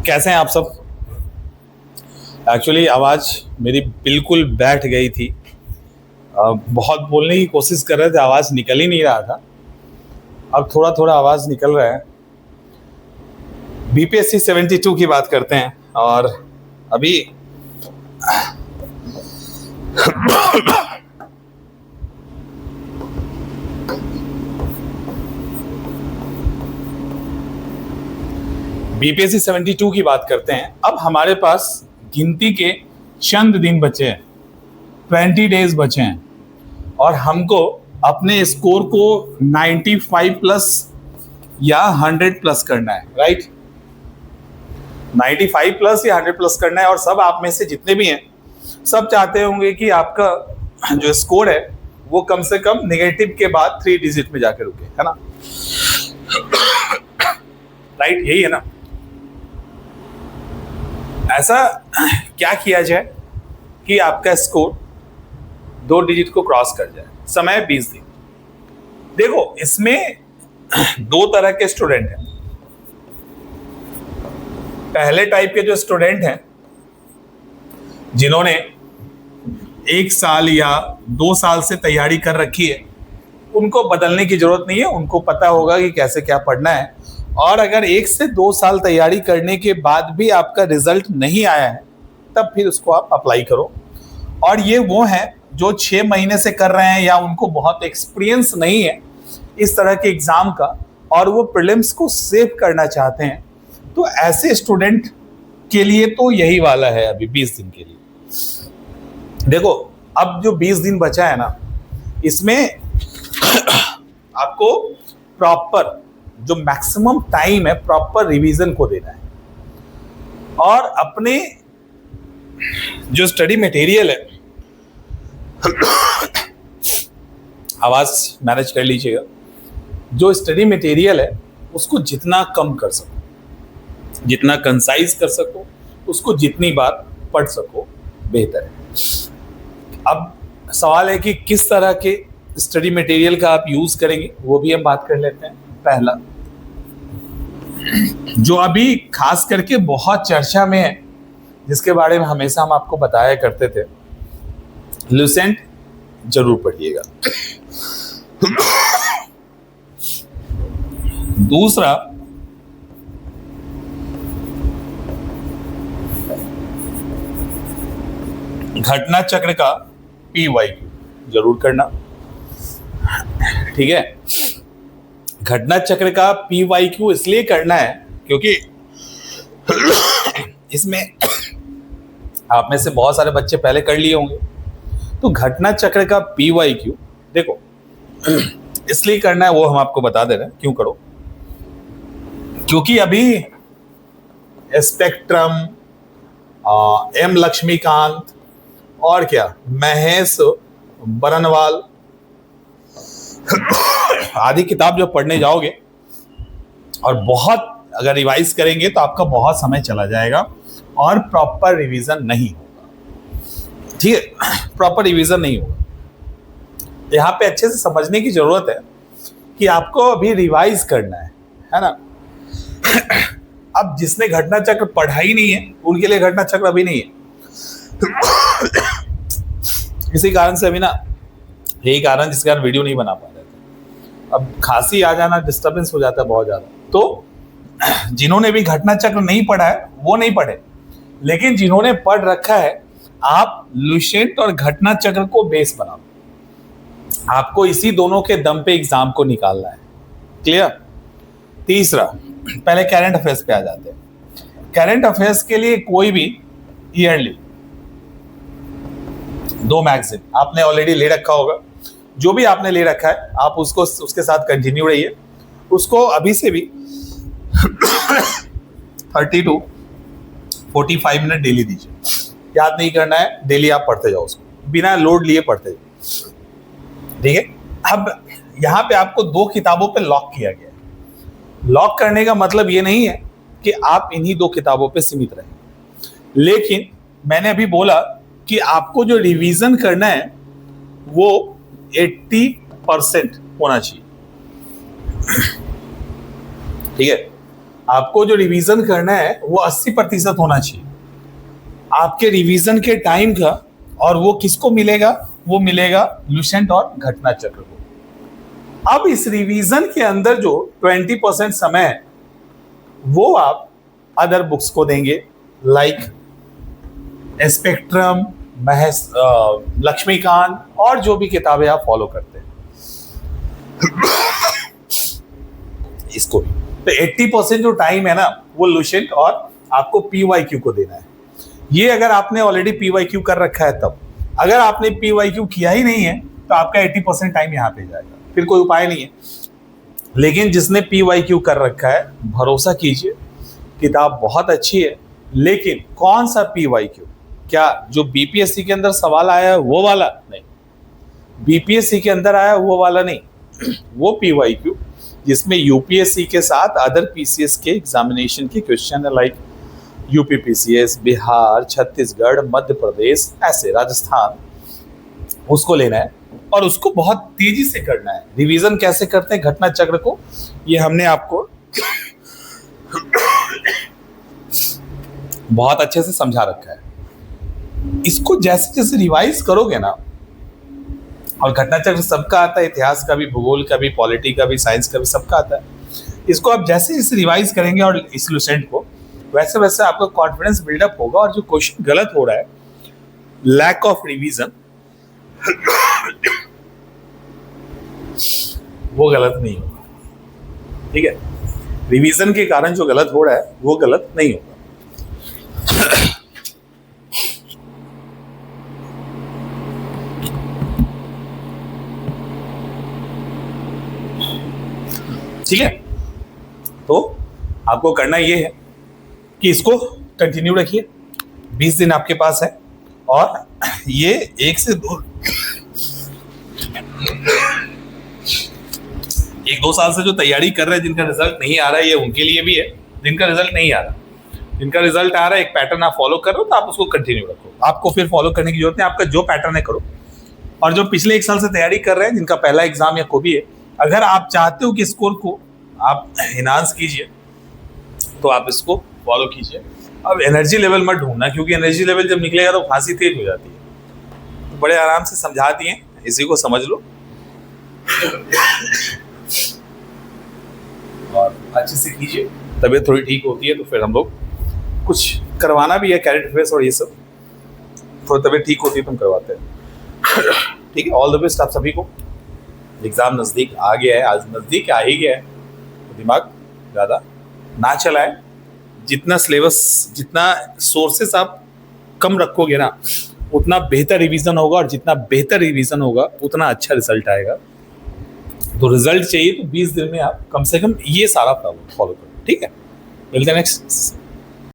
कैसे हैं आप सब। एक्चुअली आवाज़ मेरी बिल्कुल बैठ गई थी। बहुत बोलने की कोशिश कर रहे थे, आवाज़ निकल ही नहीं रहा था। अब थोड़ा थोड़ा आवाज़ निकल रहा है। बीपीएससी 72 की बात करते हैं। और अभी बीपीएससी 72 की बात करते हैं। अब हमारे पास गिनती के चंद दिन बचे हैं, 20 डेज बचे हैं और हमको अपने स्कोर को 95 प्लस या 100 प्लस करना है, राइट। 95 प्लस या 100 प्लस करना है। और सब आप में से जितने भी हैं सब चाहते होंगे कि आपका जो स्कोर है वो कम से कम नेगेटिव के बाद 3 डिजिट में जाकर रुके, है ना। राइट, यही है ना। ऐसा क्या किया जाए कि आपका स्कोर 2 डिजिट को क्रॉस कर जाए। समय 20 दिन। देखो, इसमें 2 तरह के स्टूडेंट हैं। पहले टाइप के जो स्टूडेंट हैं जिन्होंने 1 साल या 2 साल से तैयारी कर रखी है, उनको बदलने की जरूरत नहीं है। उनको पता होगा कि कैसे क्या पढ़ना है। और अगर 1 से 2 साल तैयारी करने के बाद भी आपका रिजल्ट नहीं आया है, तब फिर उसको आप अप्लाई करो। और ये वो हैं जो 6 महीने से कर रहे हैं या उनको बहुत एक्सपीरियंस नहीं है इस तरह के एग्जाम का और वो प्रीलिम्स को सेव करना चाहते हैं, तो ऐसे स्टूडेंट के लिए तो यही वाला है अभी 20 दिन के लिए। देखो, अब जो 20 दिन बचा है ना, इसमें आपको प्रॉपर जो मैक्सिमम टाइम है प्रॉपर रिवीजन को देना है। और अपने जो स्टडी मटेरियल है, आवाज मैनेज कर लीजिएगा, जो स्टडी मटेरियल है उसको जितना कम कर सको, जितना कंसाइज कर सको, उसको जितनी बार पढ़ सको बेहतर है। अब सवाल है कि किस तरह के स्टडी मटेरियल का आप यूज करेंगे, वो भी हम बात कर लेते हैं। पहला, जो अभी खास करके बहुत चर्चा में है, जिसके बारे में हमेशा हम आपको बताया करते थे, लुसेंट जरूर पढ़िएगा। दूसरा, घटना चक्र का PYQ जरूर करना, ठीक है। घटना चक्र का PYQ इसलिए करना है क्योंकि इसमें आप में से बहुत सारे बच्चे पहले कर लिए होंगे। तो घटना चक्र का PYQ देखो इसलिए करना है, वो हम आपको बता दे रहे हैं क्यों करो। क्योंकि अभी स्पेक्ट्रम, M लक्ष्मीकांत और क्या महेश बरनवाल आदि किताब जो पढ़ने जाओगे और बहुत अगर रिवाइज करेंगे तो आपका बहुत समय चला जाएगा और प्रॉपर रिवीजन नहीं होगा, ठीक है। प्रॉपर रिवीजन नहीं होगा। यहाँ पे अच्छे से समझने की जरूरत है कि आपको अभी रिवाइज करना है ना। अब जिसने घटना चक्र पढ़ा ही नहीं है उनके लिए घटना चक्र अभी नहीं है। इसी कारण से अभी ना, यही कारण जिसके कारण वीडियो नहीं बना पा रहे थे। अब खांसी आ जाना, डिस्टर्बेंस हो जाता है बहुत ज्यादा। तो जिन्होंने भी घटना चक्र नहीं पढ़ा है वो नहीं पढ़े, लेकिन जिन्होंने पढ़ रखा है, आप लुसेंट और घटना चक्र को बेस बनाओ। आपको इसी दोनों के दम पे एग्जाम को निकालना है। क्लियर। तीसरा, पहले करंट अफेयर्स पे आ जाते हैं। करंट अफेयर्स के लिए कोई भी ईयरली 2 मैगजीन आपने ऑलरेडी ले रखा होगा। जो भी आपने ले रखा है आप उसको उसके साथ कंटिन्यू रहिए। उसको अभी से भी 30 to 45 मिनट डेली दीजिए। याद नहीं करना है, डेली आप पढ़ते जाओ उसको, बिना लोड लिए पढ़ते जाओ, ठीक है। अब यहाँ पे आपको 2 किताबों पे लॉक किया गया है। लॉक करने का मतलब ये नहीं है कि आप इन्हीं 2 किताबों पे सीमित रहें, लेकिन मैंने अभी बोला कि आपको जो रिवीजन करना है वो 80% होना चाहिए, ठीक है। आपको जो रिवीजन करना है वो 80% होना चाहिए आपके रिवीजन के टाइम का, और वो किसको मिलेगा? वो मिलेगा लुसेंट और घटना चक्र को। अब इस रिवीजन के अंदर जो 20% समय है वो आप अदर बुक्स को देंगे, लाइक स्पेक्ट्रम, लक्ष्मीकांत और जो भी किताबें आप फॉलो करते हैं इसको भी। तो 80% जो टाइम है ना वो लुसेंट और आपको PYQ को देना है। ये अगर आपने ऑलरेडी PYQ कर रखा है तब। अगर आपने PYQ किया ही नहीं है तो आपका 80% टाइम यहाँ पे जाएगा, फिर कोई उपाय नहीं है। लेकिन जिसने PYQ कर रखा है भरोसा कीजिए, किताब बहुत अच्छी है। लेकिन कौन सा PYQ? क्या जो BPSC के अंदर सवाल आया है वो वाला? नहीं, BPSC के अंदर आया वो वाला नहीं। वो PYQ जिसमें UPSC के साथ अदर PCS के एग्जामिनेशन के क्वेश्चन है, like UP PCS, Bihar, Chhattisgarh, Madhya Pradesh, ऐसे राजस्थान, उसको लेना है और उसको बहुत तेजी से करना है। रिवीजन कैसे करते हैं घटना चक्र को, ये हमने आपको बहुत अच्छे से समझा रखा है। इसको जैसे जैसे रिवाइज करोगे ना, और घटना चक्र सबका आता है, इतिहास का भी, भूगोल का भी, पॉलिटी का भी, साइंस का भी, सबका आता है। इसको आप जैसे जैसे रिवाइज करेंगे और इस लुसेंट को, वैसे वैसे आपका कॉन्फिडेंस बिल्डअप होगा और जो क्वेश्चन गलत हो रहा है, लैक ऑफ रिवीजन, वो गलत नहीं होगा। ठीक है, रिवीजन के कारण जो गलत हो रहा है वो गलत नहीं होगा। ठीक है, तो आपको करना ये है कि इसको कंटिन्यू रखिए। 20 दिन आपके पास है और ये 1 से 1-2 साल से जो तैयारी कर रहे हैं, जिनका रिजल्ट नहीं आ रहा है, ये उनके लिए भी है। जिनका रिजल्ट नहीं आ रहा, जिनका रिजल्ट आ रहा है, एक पैटर्न आप फॉलो कर रहे हो तो आप उसको कंटिन्यू रखो। आपको फिर फॉलो करने की जरूरत नहीं, आपका जो पैटर्न है करो। और जो पिछले 1 साल से तैयारी कर रहे हैं, जिनका पहला एग्जाम या को भी है, अगर आप चाहते हो कि स्कोर को आप एनहांस कीजिए तो आप इसको फॉलो कीजिए। अब एनर्जी लेवल मत ढूंढना, क्योंकि एनर्जी लेवल जब निकलेगा तो खांसी तेज हो जाती है। तो बड़े आराम से समझा दिए, इसी को समझ लो और अच्छे से कीजिए। तबीयत थोड़ी ठीक होती है तो फिर हम लोग कुछ करवाना भी है, कैरेट फेस और ये सब, थोड़ी तबीयत ठीक होती है तो हम करवाते हैं। ठीक है, ऑल द बेस्ट आप सभी को। एग्जाम नज़दीक आ गया है, आज नज़दीक आ ही गया है, तो दिमाग ज़्यादा ना चलाए। जितना सिलेबस, जितना सोर्सेस आप कम रखोगे ना, उतना बेहतर रिवीजन होगा, और जितना बेहतर रिवीजन होगा उतना अच्छा रिजल्ट आएगा। तो रिजल्ट चाहिए तो 20 दिन में आप कम से कम ये सारा फॉलो करो। ठीक है, मिलते हैं नेक्स्ट